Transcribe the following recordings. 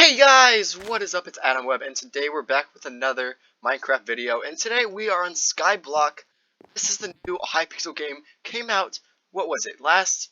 Hey guys, what is up? It's Adam Webb, and today we're back with another Minecraft video. And today we are on Skyblock. This is the new Hypixel game. Came out, what was it? Last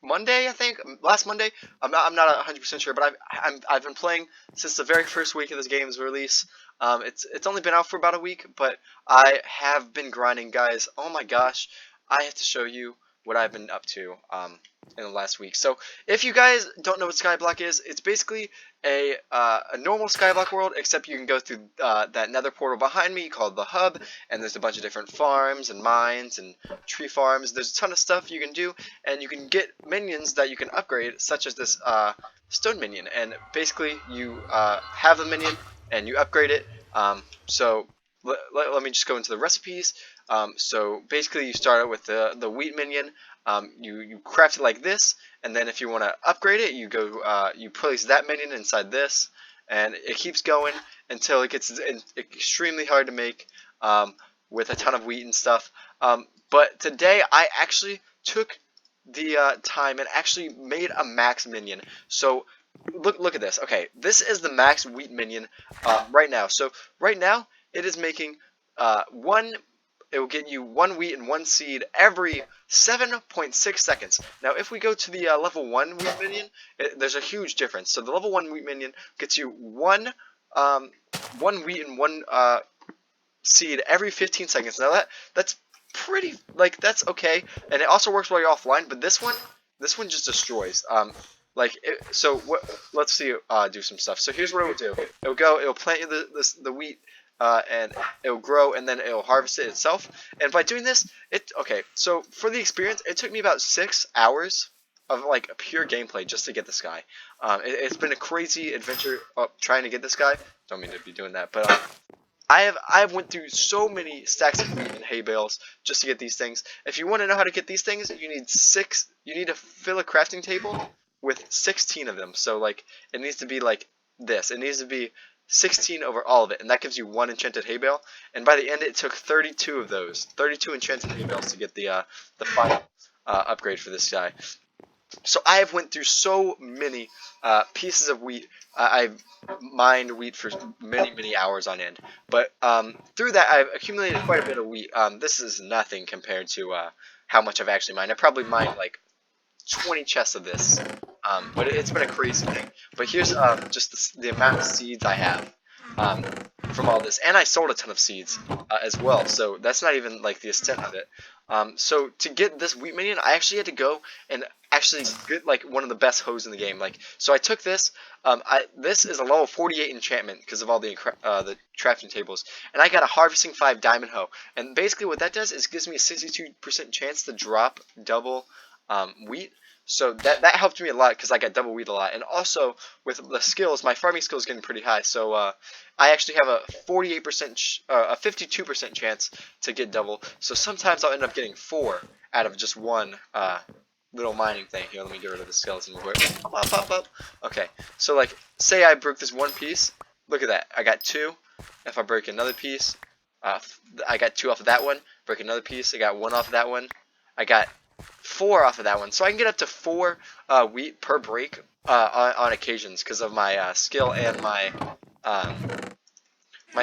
Monday, I think. Last Monday. I'm not 100% sure, but I've been playing since the very first week of this game's release. It's only been out for about a week, but I have been grinding, guys. Oh my gosh, I have to show you what I've been up to in the last week. So if you guys don't know what Skyblock is, it's basically a normal Skyblock world, except you can go through that nether portal behind me called the hub, and there's a bunch of different farms and mines and tree farms. There's a ton of stuff you can do, and you can get minions that you can upgrade, such as this stone minion. And basically you have a minion and you upgrade it. So let me just go into the recipes. So basically you start out with the wheat minion. You craft it like this, and then if you want to upgrade it, you go you place that minion inside this, and it keeps going until it gets extremely hard to make with a ton of wheat and stuff. But today I actually took the time and actually made a max minion. So look at this. Okay, this is the max wheat minion right now. So right now it is making it will get you 1 wheat and 1 seed every 7.6 seconds. Now, if we go to the level 1 wheat minion, there's a huge difference. So the level 1 wheat minion gets you one wheat and 1 seed every 15 seconds. Now that's pretty, like, that's okay, and it also works while you're offline. But this one just destroys. Let's see do some stuff. So here's what it will do. It'll plant you the wheat. And it'll grow, and then it'll harvest it itself. And by doing this, okay. So for the experience, it took me about 6 hours of like pure gameplay just to get this guy. It's been a crazy adventure trying to get this guy. Don't mean to be doing that, but I have went through so many stacks of wheat and hay bales just to get these things. If you want to know how to get these things, you need to fill a crafting table with 16 of them. So like it needs to be like this. It needs to be 16 over all of it, and that gives you 1 enchanted hay bale. And by the end, it took 32 of those, 32 enchanted hay bales to get the final upgrade for this guy. So I have went through so many pieces of wheat. I've mined wheat for many hours on end. But through that, I've accumulated quite a bit of wheat. This is nothing compared to how much I've actually mined. I probably mined like 20 chests of this. But it's been a crazy thing. But here's just the amount of seeds I have from all this. And I sold a ton of seeds as well. So that's not even like the extent of it. So to get this wheat minion, I actually had to go and actually get like one of the best hoes in the game. So I took this. This is a level 48 enchantment because of all the crafting tables. And I got a harvesting 5 diamond hoe. And basically what that does is it gives me a 62% chance to drop double wheat. So that helped me a lot because I got double wheat a lot. And also with the skills, my farming skills getting pretty high. So I actually have a 48%, a 52% chance to get double. So sometimes I'll end up getting 4 out of just one little mining thing. Here, let me get rid of the skeleton real quick. Up. Okay, so like say I broke this one piece. Look at that. I got 2. If I break another piece, I got 2 off of that one. Break another piece. I got 1 off of that one. I got 4 off of that one, so I can get up to 4 wheat per break on occasions because of my skill and my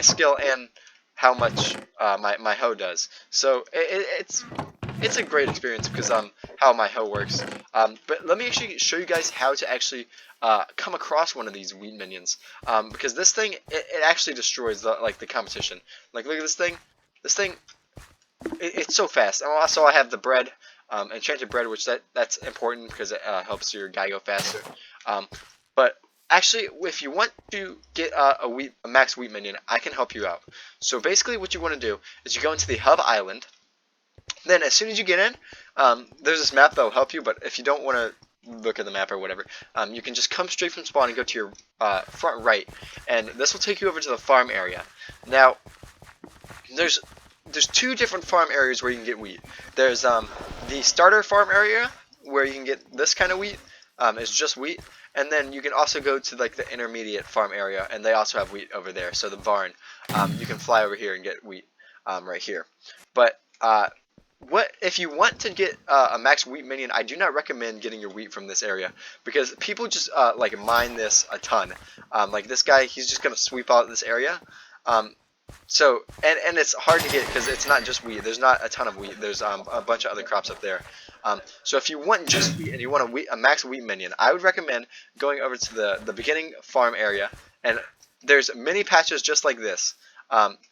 skill and how much my hoe does. So it's a great experience because how my hoe works. But let me actually show you guys how to actually come across one of these wheat minions because this thing it actually destroys the competition. Like look at this thing. This thing it's so fast. And also I have the bread. Enchanted bread, which that's important because it helps your guy go faster. But actually, if you want to get a max wheat minion, I can help you out. So basically, what you want to do is you go into the hub island. Then, as soon as you get in, there's this map that will help you. But if you don't want to look at the map or whatever, you can just come straight from spawn and go to your front right, and this will take you over to the farm area. Now, there's 2 different farm areas where you can get wheat. There's the starter farm area where you can get this kind of wheat. It's just wheat, and then you can also go to like the intermediate farm area, and they also have wheat over there. So the barn, you can fly over here and get wheat right here. But what if you want to get a Max Wheat Minion? I do not recommend getting your wheat from this area because people just like mine this a ton. Like this guy, he's just gonna sweep out this area. So and it's hard to get because it's not just wheat. There's not a ton of wheat. There's a bunch of other crops up there. So if you want just wheat and you want a Max Wheat Minion, I would recommend going over to the beginning farm area, and there's many patches just like this.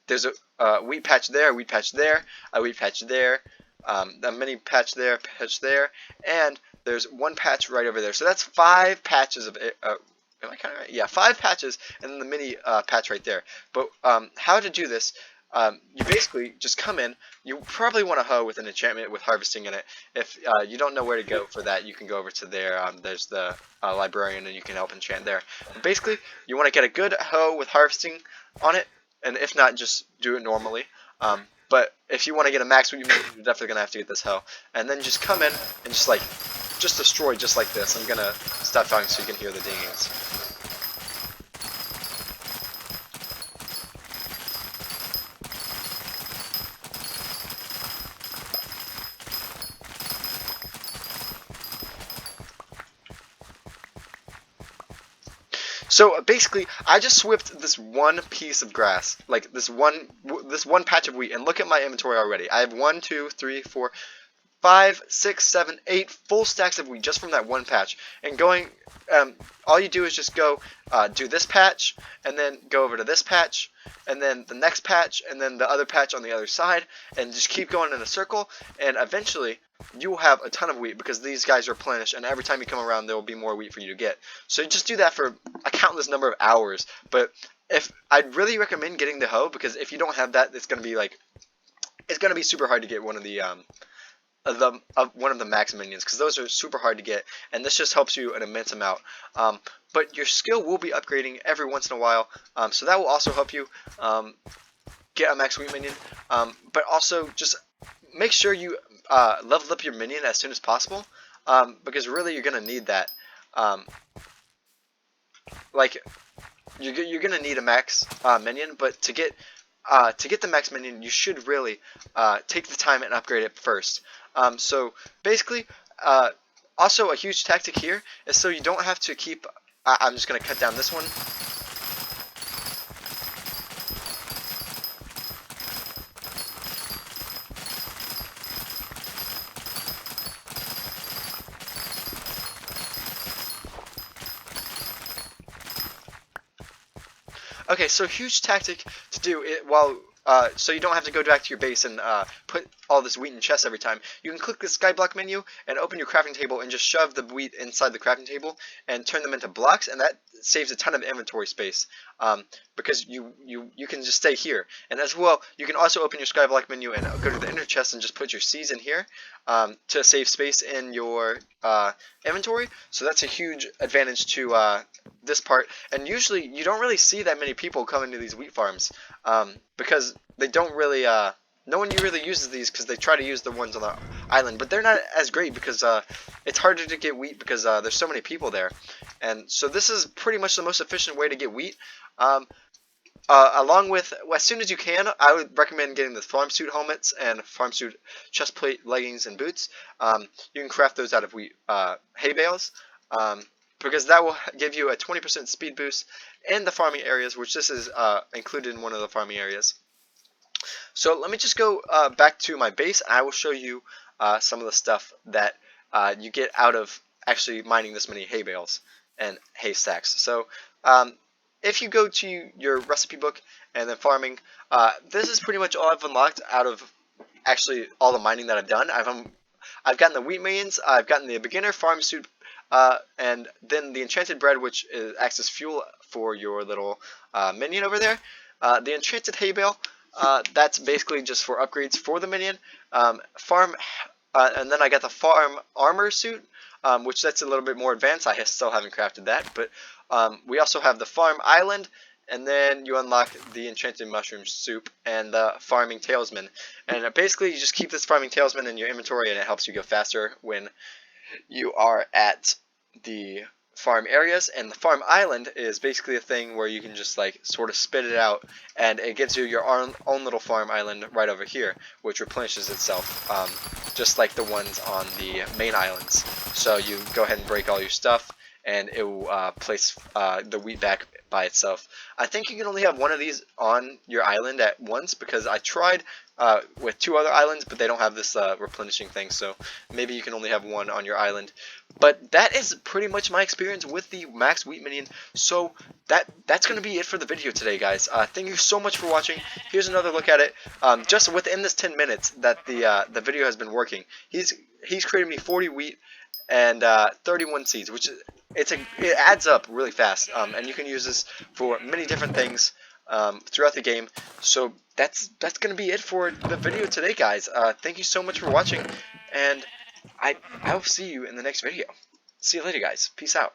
There's a wheat patch there, a wheat patch there, a wheat patch there, a mini patch there, and there's one patch right over there. So that's 5 patches of am I kind of right? Yeah, 5 patches, and then the mini patch right there. But how to do this? You basically just come in. You probably want a hoe with an enchantment with harvesting in it. If you don't know where to go for that, you can go over to there. There's the librarian, and you can help enchant there. But basically, you want to get a good hoe with harvesting on it, and if not, just do it normally. But if you want to get a max Wheat Minion, you're definitely gonna have to get this hoe, and then just come in and just destroy just like this. I'm gonna stop talking so you can hear the dingings. So basically, I just whipped this one piece of grass, like this one patch of wheat, and look at my inventory already. I have 1, 2, 3, 4, 5, 6, 7, 8 full stacks of wheat just from that one patch. And going, all you do is just go do this patch, and then go over to this patch, and then the next patch, and then the other patch on the other side, and just keep going in a circle, and eventually you will have a ton of wheat because these guys are replenished, and every time you come around there will be more wheat for you to get. So just do that for a countless number of hours. But I'd really recommend getting the hoe, because if you don't have that, it's gonna be super hard to get one of the max minions, because those are super hard to get, and this just helps you an immense amount. But your skill will be upgrading every once in a while, so that will also help you get a max wheat minion. But also just make sure you level up your minion as soon as possible, because really you're gonna need that. Like you're gonna need a max minion, but to get the max minion, you should really take the time and upgrade it first. So basically, also a huge tactic here is so you don't have to keep. I'm just gonna cut down this one. Okay, so huge tactic to do it while so you don't have to go back to your base and put all this wheat in chests every time. You can click the Skyblock menu and open your crafting table and just shove the wheat inside the crafting table and turn them into blocks, and that saves a ton of inventory space because you can just stay here. And as well, you can also open your Skyblock menu and go to the inner chest and just put your seeds in here to save space in your inventory. So that's a huge advantage to this part. And usually you don't really see that many people come into these wheat farms because they don't really no one really uses these, because they try to use the ones on the island, but they're not as great because it's harder to get wheat because there's so many people there. And so this is pretty much the most efficient way to get wheat. Along with, as soon as you can, I would recommend getting the farm suit helmets and farm suit chest plate, leggings, and boots. You can craft those out of wheat hay bales, because that will give you a 20% speed boost in the farming areas, which this is included in one of the farming areas. So let me just go back to my base, and I will show you some of the stuff that you get out of actually mining this many hay bales and hay stacks. So if you go to your recipe book and then farming, this is pretty much all I've unlocked out of actually all the mining that I've done. I've gotten the wheat minions, I've gotten the beginner farm suit, and then the enchanted bread, which acts as fuel for your little minion over there. The enchanted hay bale, that's basically just for upgrades for the minion. And then I got the farm armor suit, which that's a little bit more advanced. I still haven't crafted that, but we also have the farm island, and then you unlock the enchanted mushroom soup and the farming talesman. And basically you just keep this farming talesman in your inventory, and it helps you go faster when you are at the farm areas, and the farm island is basically a thing where you can just like sort of spit it out, and it gives you your own little farm island right over here, which replenishes itself, just like the ones on the main islands. So you go ahead and break all your stuff, and it will place the wheat back by itself. I think you can only have one of these on your island at once, because I tried with 2 other islands, but they don't have this replenishing thing, so maybe you can only have one on your island. But that is pretty much my experience with the Max Wheat Minion. So that's going to be it for the video today, guys. Thank you so much for watching. Here's another look at it. Just within this 10 minutes that the video has been working, he's created me 40 wheat and 31 seeds, which it adds up really fast. And you can use this for many different things throughout the game. So that's going to be it for the video today, guys. Thank you so much for watching, and I'll see you in the next video. See you later, guys. Peace out.